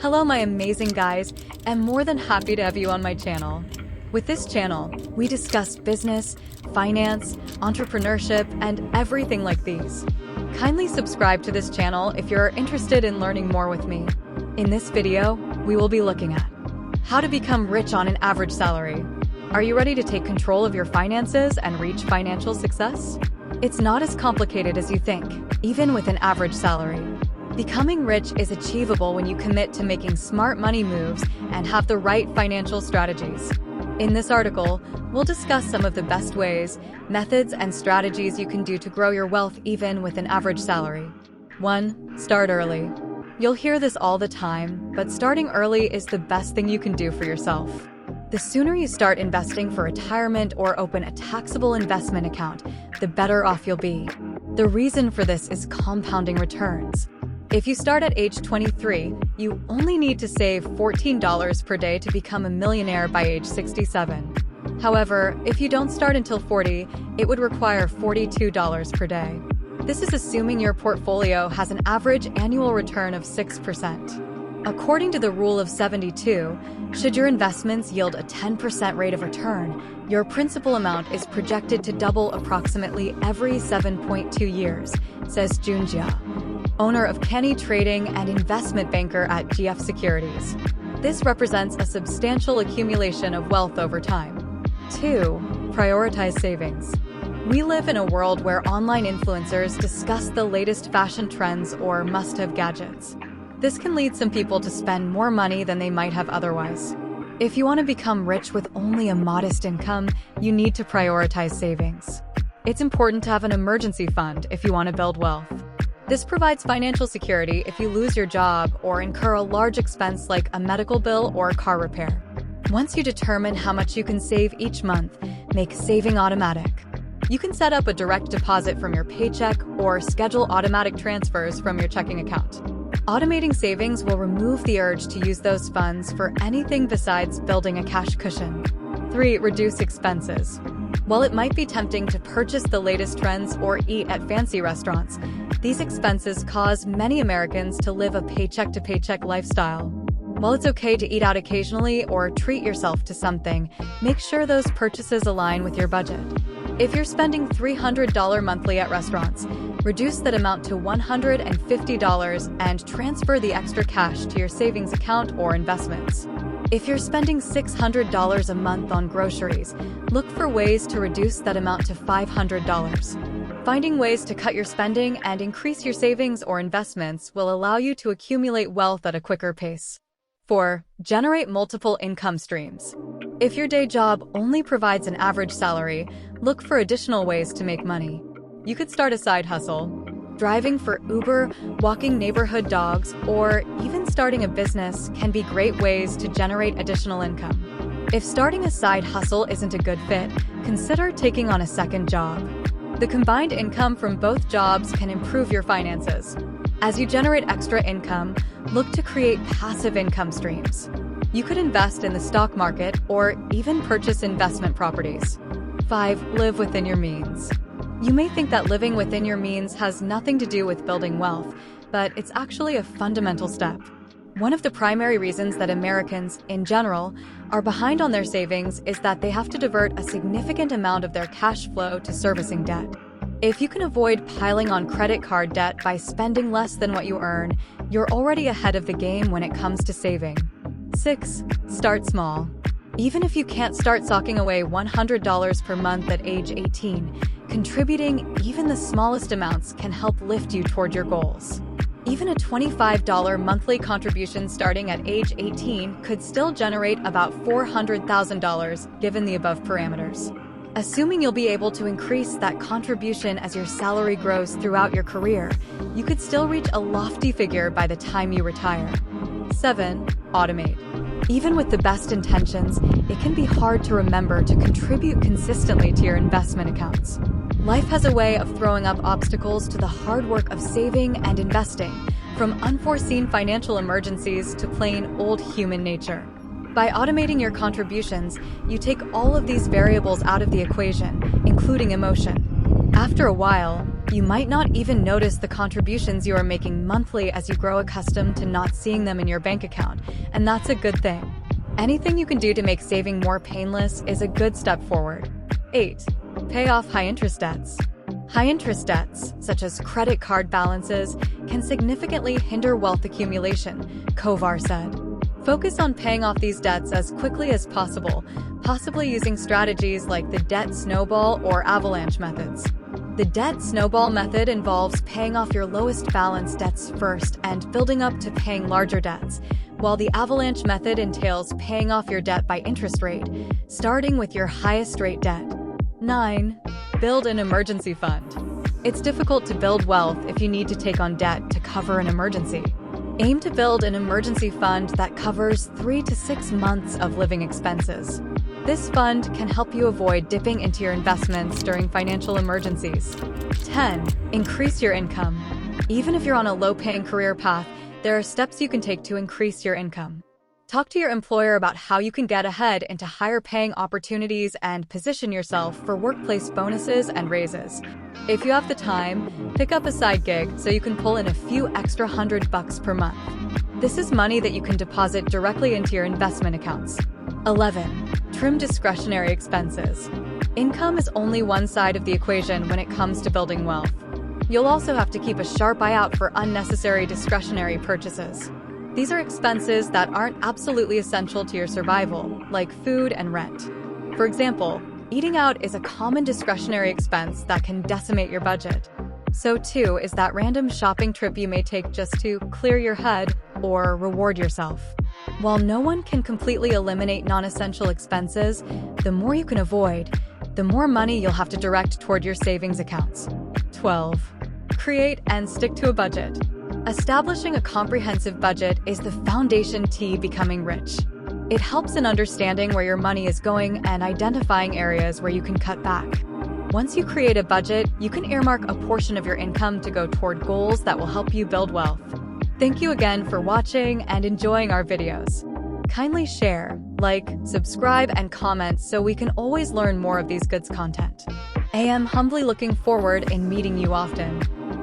Hello my amazing guys, I'm more than happy to have you on my channel. With this channel, we discuss business, finance, entrepreneurship, and everything like these. Kindly subscribe to this channel if you're interested in learning more with me. In this video, we will be looking at how to become rich on an average salary. Are you ready to take control of your finances and reach financial success? It's not as complicated as you think, even with an average salary. Becoming rich is achievable when you commit to making smart money moves and have the right financial strategies. In this article, we'll discuss some of the best ways, methods, and strategies you can do to grow your wealth even with an average salary. 1. Start early. You'll hear this all the time, but starting early is the best thing you can do for yourself. The sooner you start investing for retirement or open a taxable investment account, the better off you'll be. The reason for this is compounding returns. If you start at age 23, you only need to save $14 per day to become a millionaire by age 67. However, if you don't start until 40, it would require $42 per day. This is assuming your portfolio has an average annual return of 6%. According to the rule of 72, should your investments yield a 10% rate of return, your principal amount is projected to double approximately every 7.2 years, says Junjia, owner of Kenny Trading and investment banker at GF Securities. This represents a substantial accumulation of wealth over time. 2. Prioritize savings. We live in a world where online influencers discuss the latest fashion trends or must-have gadgets. This can lead some people to spend more money than they might have otherwise. If you want to become rich with only a modest income, you need to prioritize savings. It's important to have an emergency fund if you want to build wealth. This provides financial security if you lose your job or incur a large expense like a medical bill or car repair. Once you determine how much you can save each month, make saving automatic. You can set up a direct deposit from your paycheck or schedule automatic transfers from your checking account. Automating savings will remove the urge to use those funds for anything besides building a cash cushion. 3. Reduce expenses. While it might be tempting to purchase the latest trends or eat at fancy restaurants, these expenses cause many Americans to live a paycheck-to-paycheck lifestyle. While it's okay to eat out occasionally or treat yourself to something, make sure those purchases align with your budget. If you're spending $300 monthly at restaurants, reduce that amount to $150 and transfer the extra cash to your savings account or investments. If you're spending $600 a month on groceries, look for ways to reduce that amount to $500. Finding ways to cut your spending and increase your savings or investments will allow you to accumulate wealth at a quicker pace. 4. Generate multiple income streams. If your day job only provides an average salary, look for additional ways to make money. You could start a side hustle. Driving for Uber, walking neighborhood dogs, or even starting a business can be great ways to generate additional income. If starting a side hustle isn't a good fit, consider taking on a second job. The combined income from both jobs can improve your finances. As you generate extra income, look to create passive income streams. You could invest in the stock market or even purchase investment properties. 5. Live within your means. You may think that living within your means has nothing to do with building wealth, but it's actually a fundamental step. One of the primary reasons that Americans, in general, are behind on their savings is that they have to divert a significant amount of their cash flow to servicing debt. If you can avoid piling on credit card debt by spending less than what you earn, you're already ahead of the game when it comes to saving. 6. Start small. Even if you can't start socking away $100 per month at age 18, contributing even the smallest amounts can help lift you toward your goals. Even a $25 monthly contribution starting at age 18 could still generate about $400,000 given the above parameters. Assuming you'll be able to increase that contribution as your salary grows throughout your career, you could still reach a lofty figure by the time you retire. 7. Automate. Even with the best intentions, it can be hard to remember to contribute consistently to your investment accounts. Life has a way of throwing up obstacles to the hard work of saving and investing, from unforeseen financial emergencies to plain old human nature. By automating your contributions, you take all of these variables out of the equation, including emotion. After a while, You might not even notice the contributions you are making monthly as you grow accustomed to not seeing them in your bank account, and that's a good thing. Anything you can do to make saving more painless is a good step forward. 8. Pay off high-interest debts. High-interest debts, such as credit card balances, can significantly hinder wealth accumulation, Kovar said. Focus on paying off these debts as quickly as possible, possibly using strategies like the debt snowball or avalanche methods. The debt snowball method involves paying off your lowest balance debts first and building up to paying larger debts, while the avalanche method entails paying off your debt by interest rate, starting with your highest rate debt. 9. Build an emergency fund. It's difficult to build wealth if you need to take on debt to cover an emergency. Aim to build an emergency fund that covers 3 to 6 months of living expenses. This fund can help you avoid dipping into your investments during financial emergencies. 10. Increase your income. Even if you're on a low-paying career path, there are steps you can take to increase your income. Talk to your employer about how you can get ahead into higher-paying opportunities and position yourself for workplace bonuses and raises. If you have the time, pick up a side gig so you can pull in a few extra $100 per month. This is money that you can deposit directly into your investment accounts. 11. Trim discretionary expenses. Income is only one side of the equation when it comes to building wealth. You'll also have to keep a sharp eye out for unnecessary discretionary purchases. These are expenses that aren't absolutely essential to your survival, like food and rent. For example, eating out is a common discretionary expense that can decimate your budget. So too is that random shopping trip you may take just to clear your head or reward yourself. While no one can completely eliminate non-essential expenses, the more you can avoid, the more money you'll have to direct toward your savings accounts. 12. Create and stick to a budget. Establishing a comprehensive budget is the foundation to becoming rich. It helps in understanding where your money is going and identifying areas where you can cut back. Once you create a budget, you can earmark a portion of your income to go toward goals that will help you build wealth. Thank you again for watching and enjoying our videos. Kindly share, like, subscribe, and comment so we can always learn more of these good content. I am humbly looking forward in meeting you often.